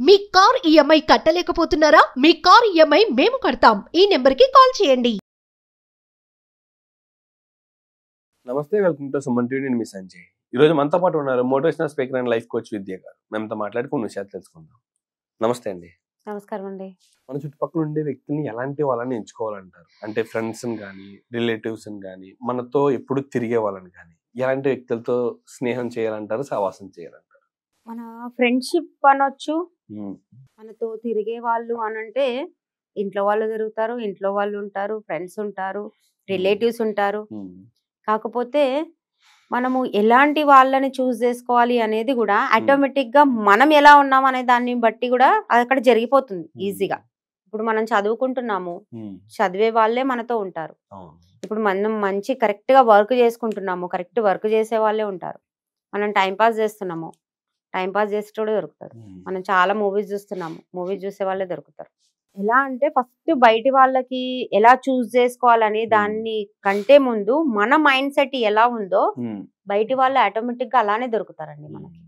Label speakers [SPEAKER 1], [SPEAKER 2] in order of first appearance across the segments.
[SPEAKER 1] మీ car EMI కట్టలేకపోతున్నారా? మీ car EMI మేము కడతాం. ఈ నెంబర్కి కాల్ చేయండి.
[SPEAKER 2] నమస్తే, వెల్కమ్ టు సుమన్ టీవీ. నేను మీ సంజయ్. ఈ రోజు మనతో పాటు ఉన్నారు motivational speaker and life coach Vidya గారు. మేమంతా మాట్లాడి కొన్ని విషయాలు తెలుసుకుందాం. నమస్తే అండి.
[SPEAKER 3] నమస్కారం అండి.
[SPEAKER 2] మన చుట్టుపక్కల ఉండే వ్యక్తిని ఎలాంటి వాళ్ళని ఎంచుకోవాలంటారు? అంటే ఫ్రెండ్స్ని కానీ రిలేటివ్స్ని కానీ మనతో ఎప్పుడు తిరిగే వాళ్ళని కానీ ఎలాంటి వ్యక్తులతో స్నేహం చేయాలంటారు, సహవాసం చేయాలంటారు?
[SPEAKER 3] మన ఫ్రెండ్షిప్ అనొచ్చు, మనతో తిరిగే వాళ్ళు అనంటే ఇంట్లో వాళ్ళు తిరుగుతారు, ఇంట్లో వాళ్ళు ఉంటారు, ఫ్రెండ్స్ ఉంటారు, రిలేటివ్స్ ఉంటారు. కాకపోతే మనము ఎలాంటి వాళ్ళని చూస్ చేసుకోవాలి అనేది కూడా ఆటోమేటిక్ గా మనం ఎలా ఉన్నాం అనే దాన్ని బట్టి కూడా అక్కడ జరిగిపోతుంది ఈజీగా. ఇప్పుడు మనం చదువుకుంటున్నాము, చదివే వాళ్ళే మనతో ఉంటారు. ఇప్పుడు మనం మంచి కరెక్ట్ గా వర్క్ చేసుకుంటున్నాము, కరెక్ట్ వర్క్ చేసే వాళ్ళే ఉంటారు. మనం టైంపాస్ చేస్తున్నాము, టైంపాస్ చేసేటోడే దొరుకుతారు. మనం చాలా మూవీస్ చూస్తున్నాము, మూవీస్ చూసే వాళ్ళే దొరుకుతారు. ఎలా అంటే ఫస్ట్ బయటి వాళ్ళకి ఎలా చూస్ చేసుకోవాలని దాన్ని కంటే ముందు మన మైండ్ సెట్ ఎలా ఉందో బయటి వాళ్ళు ఆటోమేటిక్ గా అలానే దొరుకుతారండి మనకి.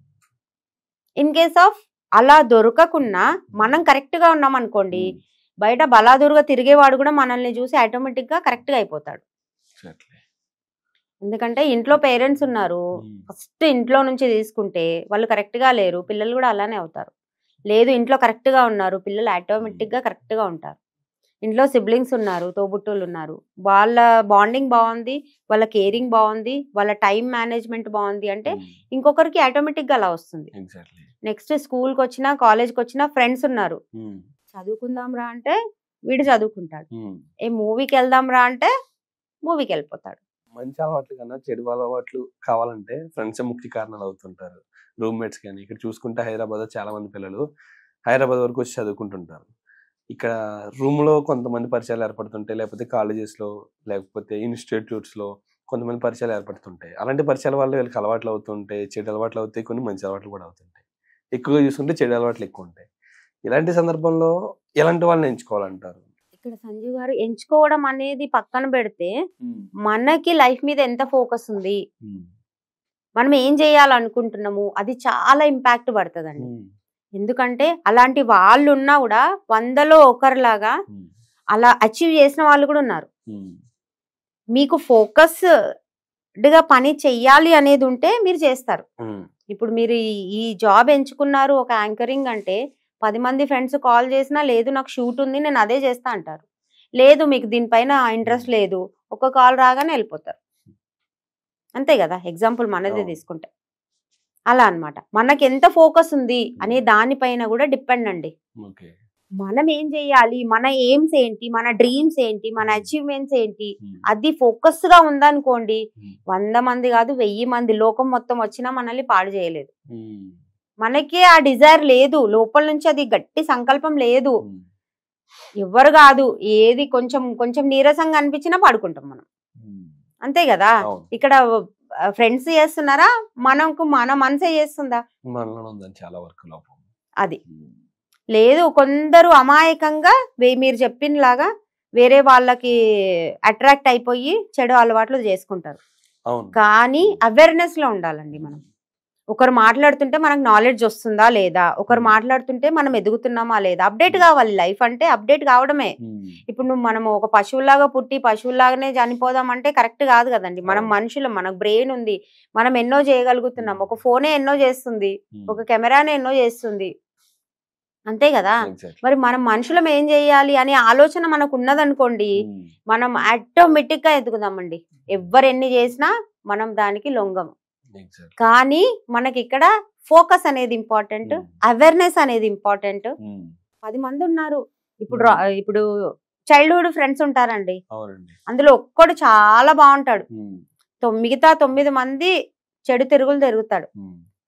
[SPEAKER 3] ఇన్ కేస్ ఆఫ్ అలా దొరకకుండా మనం కరెక్ట్ గా ఉన్నాం అనుకోండి, బయట బలాదురుగా తిరిగేవాడు కూడా మనల్ని చూసి ఆటోమేటిక్ గా కరెక్ట్ గా అయిపోతాడు. ఎందుకంటే ఇంట్లో పేరెంట్స్ ఉన్నారు, ఫస్ట్ ఇంట్లో నుంచి తీసుకుంటే వాళ్ళు కరెక్ట్ గా లేరు, పిల్లలు కూడా అలానే అవుతారు. లేదు ఇంట్లో కరెక్ట్ గా ఉన్నారు, పిల్లలు ఆటోమేటిక్ గా కరెక్ట్ గా ఉంటారు. ఇంట్లో సిబ్లింగ్స్ ఉన్నారు, తోబుట్టువులు ఉన్నారు, వాళ్ళ బాండింగ్ బాగుంది, వాళ్ళ కేరింగ్ బాగుంది, వాళ్ళ టైం మేనేజ్మెంట్ బాగుంది అంటే ఇంకొకరికి ఆటోమేటిక్ గా అలా వస్తుంది. నెక్స్ట్ స్కూల్కి వచ్చినా కాలేజ్కి వచ్చినా ఫ్రెండ్స్ ఉన్నారు, చదువుకుందాం రా అంటే వీడు చదువుకుంటాడు, ఏ మూవీకి వెళ్దాం రా అంటే మూవీకి వెళ్ళిపోతాడు.
[SPEAKER 2] మంచి అలవాట్లు కన్నా చెడు అలవాట్లు కావాలంటే ఫ్రెండ్స్ ముఖ్య కారణాలు అవుతుంటారు. రూమ్మేట్స్ కానీ ఇక్కడ చూసుకుంటే హైదరాబాద్ చాలా మంది పిల్లలు హైదరాబాద్ వరకు వచ్చి చదువుకుంటుంటారు. ఇక్కడ రూమ్లో కొంతమంది పరిచయాలు ఏర్పడుతుంటాయి, లేకపోతే కాలేజెస్లో లేకపోతే ఇన్స్టిట్యూట్స్లో కొంతమంది పరిచయాలు ఏర్పడుతుంటాయి. అలాంటి పరిచయాల వల్ల వీళ్ళకి అలవాట్లు అవుతుంటాయి, చెడు అలవాట్లు అవుతాయి, కొన్ని మంచి అలవాట్లు కూడా అవుతుంటాయి. ఎక్కువగా చూసుకుంటే చెడు అలవాట్లు ఎక్కువ ఉంటాయి. ఇలాంటి సందర్భంలో ఎలాంటి వాళ్ళని ఎంచుకోవాలంటారు?
[SPEAKER 3] ఇక్కడ సంజీవ్ గారు ఎంచుకోవడం అనేది పక్కన పెడితే మనకి లైఫ్ మీద ఎంత ఫోకస్ ఉంది, మనం ఏం చేయాలనుకుంటున్నాము అది చాలా ఇంపాక్ట్ పడుతుందండి. ఎందుకంటే అలాంటి వాళ్ళు ఉన్నా కూడా 100లో ఒకరిలాగా అలా అచీవ్ చేసిన వాళ్ళు కూడా ఉన్నారు. మీకు ఫోకస్డ్గా పని చెయ్యాలి అనేది ఉంటే మీరు చేస్తారు. ఇప్పుడు మీరు ఈ జాబ్ ఎంచుకున్నారు, ఒక యాంకరింగ్ అంటే 10 మంది ఫ్రెండ్స్ కాల్ చేసినా లేదు నాకు షూట్ ఉంది నేను అదే చేస్తా అంటారు. లేదు మీకు దీనిపైన ఇంట్రెస్ట్ లేదు, ఒక కాల్ రాగానే వెళ్ళిపోతారు. అంతే కదా, ఎగ్జాంపుల్ మనదే తీసుకుంటే అలా అన్నమాట. మనకి ఎంత ఫోకస్ ఉంది అనే దానిపైన కూడా డిపెండ్ అండి. మనం ఏం చేయాలి, మన ఎయిమ్స్ ఏంటి, మన డ్రీమ్స్ ఏంటి, మన అచీవ్మెంట్స్ ఏంటి, అది ఫోకస్ గా ఉందనుకోండి 100 మంది కాదు 1000 మంది లోకం మొత్తం వచ్చినా మనల్ని పాడు చేయలేదు. మనకి ఆ డిజైర్ లేదు, లోపల నుంచి అది గట్టి సంకల్పం లేదు, ఎవరు కాదు ఏది కొంచెం కొంచెం నీరసంగా అనిపించినా పడుకుంటాం మనం. అంతే కదా, ఇక్కడ ఫ్రెండ్స్ చేస్తున్నారా, మన మనసే చేస్తుందా? అది లేదు. కొందరు అమాయకంగా మీరు చెప్పినలాగా వేరే వాళ్ళకి అట్రాక్ట్ అయిపోయి చెడు అలవాట్లు చేసుకుంటారు. కానీ అవేర్నెస్ లో ఉండాలండి మనం. ఒకరు మాట్లాడుతుంటే మనకు నాలెడ్జ్ వస్తుందా లేదా, ఒకరు మాట్లాడుతుంటే మనం ఎదుగుతున్నామా లేదా, అప్డేట్ కావాలి. లైఫ్ అంటే అప్డేట్ కావడమే. ఇప్పుడు మనము ఒక పశువులాగా పుట్టి పశువులాగానే చనిపోదాం అంటే కరెక్ట్ కాదు కదండి. మనం మనుషులు, మనకు బ్రెయిన్ ఉంది, మనం ఎన్నో చేయగలుగుతున్నాం. ఒక ఫోనే ఎన్నో చేస్తుంది, ఒక కెమెరానే ఎన్నో చేస్తుంది, అంతే కదా. మరి మనం మనుషులం ఏం చేయాలి అనే ఆలోచన మనకు ఉన్నదనుకోండి, మనం ఆటోమేటిక్ గా ఎదుగుదామండి. ఎవరు ఎన్ని చేసినా మనం దానికి లొంగము. కానీ మనకి ఇక్కడ ఫోకస్ అనేది ఇంపార్టెంట్, అవేర్నెస్ అనేది ఇంపార్టెంట్. 10 మంది ఉన్నారు, ఇప్పుడు చైల్డ్హుడ్ ఫ్రెండ్స్ ఉంటారండి, అందులో ఒక్కడు చాలా బాగుంటాడు, మిగతా 9 మంది చెడు తిరుగులు తిరుగుతాడు.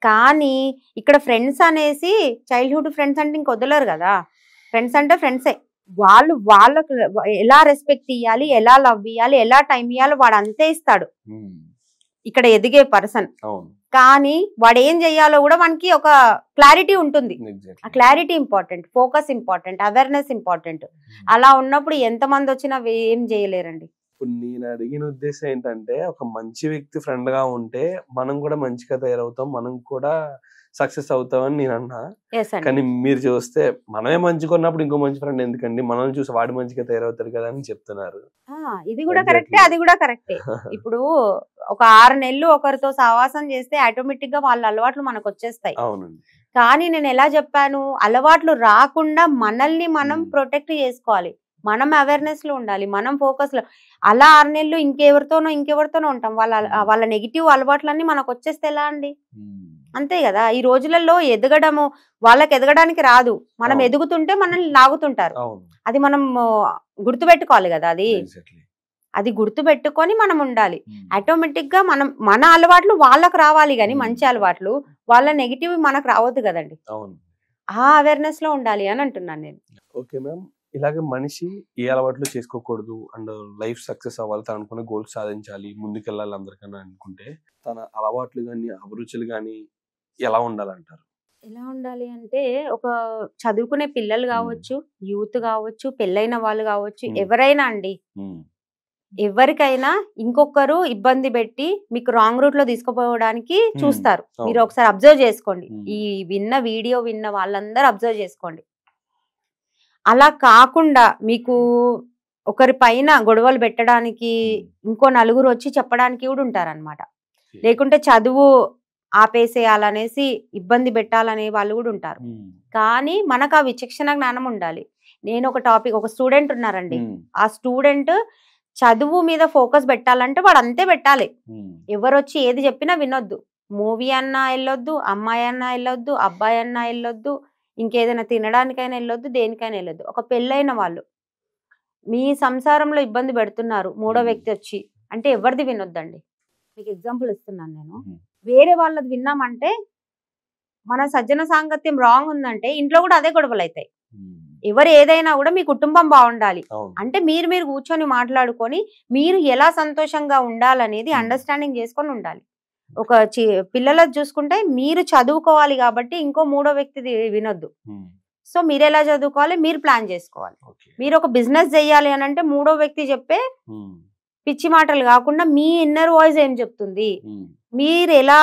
[SPEAKER 3] కానీ ఇక్కడ ఫ్రెండ్స్ అనేసి చైల్డ్హుడ్ ఫ్రెండ్స్ అంటే ఇంక వదలరు కదా, ఫ్రెండ్స్ అంటే ఫ్రెండ్సే. వాళ్ళకు ఎలా రెస్పెక్ట్ ఇవ్వాలి, ఎలా లవ్ ఇవ్వాలి, ఎలా టైం ఇవ్వాలి వాడు అంతే ఇస్తాడు ఇక్కడ ఎదిగే పర్సన్. కానీ వాడు ఏం చెయ్యాలో కూడా మనకి ఒక క్లారిటీ ఉంటుంది. ఆ clarity important, focus important, awareness important. అలా ఉన్నప్పుడు ఎంతమంది వచ్చినా ఏం చేయలేరండి.
[SPEAKER 2] ఇప్పుడు నేను అడిగిన ఉద్దేశం ఏంటంటే, ఒక మంచి వ్యక్తి ఫ్రెండ్ గా ఉంటే మనం కూడా మంచిగా తయారవుతాం, మనం కూడా సక్సెస్ అవుతామని నేను అన్నా.
[SPEAKER 3] ఎస్ అండి.
[SPEAKER 2] కానీ మీరు చూస్తే మనమే మంచిగా ఉన్నప్పుడు ఇంకో మంచి ఫ్రెండ్ ఎందుకండి, మనల్ని చూసి వాడు మంచిగా తయారవుతారు కదా అని చెప్తున్నారు.
[SPEAKER 3] ఇది కూడా కరెక్టే,
[SPEAKER 2] Exactly.
[SPEAKER 3] అది కూడా కరెక్టే. ఇప్పుడు ఒక 6 నెలలు ఒకరితో సహవాసం చేస్తే ఆటోమేటిక్ గా వాళ్ళ అలవాట్లు మనకు వచ్చేస్తాయి.
[SPEAKER 2] అవునండి.
[SPEAKER 3] కానీ నేను ఎలా చెప్పాను, అలవాట్లు రాకుండా మనల్ని మనం ప్రొటెక్ట్ చేసుకోవాలి, మనం అవేర్నెస్ లో ఉండాలి, మనం ఫోకస్ లో. అలా 6 నెలలు ఇంకెవరితోనో ఉంటాం, వాళ్ళ నెగిటివ్ అలవాట్లన్నీ మనకు వచ్చేస్తే ఎలా అండి? అంతే కదా. ఈ రోజులలో ఎదగడము, వాళ్ళకి ఎదగడానికి రాదు, మనం
[SPEAKER 2] అవును.
[SPEAKER 3] ఎదుగుతుంటే మనల్ని లాగుతుంటారు.
[SPEAKER 2] అవును.
[SPEAKER 3] అది మనం గుర్తుపెట్టుకోవాలి కదా.
[SPEAKER 2] Exactly.
[SPEAKER 3] అది గుర్తుపెట్టుకొని మనం ఉండాలి. ఆటోమేటిక్ గా మన అలవాట్లు వాళ్ళకు రావాలి, కానీ మంచి అలవాట్లు, వాళ్ళ నెగిటివ్ మనకు రావద్దు కదండి.
[SPEAKER 2] అవును.
[SPEAKER 3] ఆ అవేర్నెస్ లో ఉండాలి అని అంటున్నాను నేను.
[SPEAKER 2] ఓకే మ్యామ్, ఇలాగే మనిషి ఏ అలవాట్లు చేసుకోకూడదు అండ్ లైఫ్ సక్సెస్ అవ్వాలి, తను అనుకున్న గోల్స్ సాధించాలి, ముందుకెళ్ళాలి అందరికన్నా అనుకుంటే తన అలవాట్లు కానీ అభిరుచులు కానీ ఎలా ఉండాలంటారు?
[SPEAKER 3] ఎలా ఉండాలి అంటే, ఒక చదువుకునే పిల్లలు కావచ్చు, యూత్ కావచ్చు, పెళ్ళైన వాళ్ళు కావచ్చు, ఎవరైనా అండి, ఎవరికైనా ఇంకొకరు ఇబ్బంది పెట్టి మీకు రాంగ్ రూట్ లో తీసుకుపోవడానికి చూస్తారు. మీరు ఒకసారి అబ్జర్వ్ చేసుకోండి, ఈ వీడియో విన్న వాళ్ళందరూ అబ్జర్వ్ చేసుకోండి. అలా కాకుండా మీకు ఒకరి పైన గొడవలు పెట్టడానికి ఇంకో నలుగురు వచ్చి చెప్పడానికి కూడా ఉంటారనమాట. లేకుంటే చదువు ఆపేసేయాలనేసి ఇబ్బంది పెట్టాలనే వాళ్ళు కూడా ఉంటారు. కానీ మనకు ఆ విచక్షణ జ్ఞానం ఉండాలి. నేను ఒక స్టూడెంట్ ఉన్నారండి, ఆ స్టూడెంట్ చదువు మీద ఫోకస్ పెట్టాలంటే వాడు అంతే పెట్టాలి. ఎవరు వచ్చి ఏది చెప్పినా వినొద్దు. మూవీ అన్నా వెళ్ళొద్దు, అమ్మాయి అన్నా వెళ్ళొద్దు, అబ్బాయి అన్నా వెళ్ళొద్దు, ఇంకేదైనా తినడానికైనా వెళ్ళొద్దు, దేనికైనా వెళ్ళొద్దు. ఒక పెళ్ళైన వాళ్ళు మీ సంసారంలో ఇబ్బంది పెడుతున్నారు, మూడో వ్యక్తి వచ్చి అంటే ఎవరిది వినొద్దండి. మీకు ఎగ్జాంపుల్ ఇస్తున్నాను నేను. వేరే వాళ్ళది విన్నామంటే మన సజ్జన సాంగత్యం రాంగ్ ఉందంటే ఇంట్లో కూడా అదే గొడవలు అవుతాయి. ఎవరు ఏదైనా కూడా మీ కుటుంబం బాగుండాలి అంటే మీరు కూర్చొని మాట్లాడుకొని మీరు ఎలా సంతోషంగా ఉండాలనేది అండర్స్టాండింగ్ చేసుకొని ఉండాలి. ఒక పిల్లలకు చూసుకుంటే మీరు చదువుకోవాలి కాబట్టి ఇంకో మూడో వ్యక్తిది వినొద్దు. సో మీరు ఎలా చదువుకోవాలి, మీరు ప్లాన్ చేసుకోవాలి. మీరు ఒక బిజినెస్ చేయాలి అని అంటే మూడో వ్యక్తి చెప్పే పిచ్చి మాటలు కాకుండా మీ ఇన్నర్ వాయిస్ ఏం చెప్తుంది, మీరు ఎలా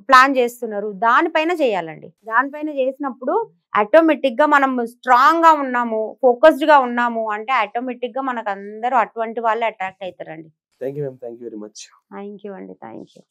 [SPEAKER 3] ప్లాన్ చేస్తున్నారు, దానిపైన చేయాలండి. దానిపైన చేసినప్పుడు ఆటోమేటిక్ గా మనం స్ట్రాంగ్ గా ఉన్నాము, ఫోకస్డ్ గా ఉన్నాము అంటే ఆటోమేటిక్ గా మనకు అందరూ అటువంటి వాళ్ళే అట్రాక్ట్ అవుతారండి.
[SPEAKER 2] Thank you ma'am, thank you very much.
[SPEAKER 3] Thank you అండి, థ్యాంక్ యూ.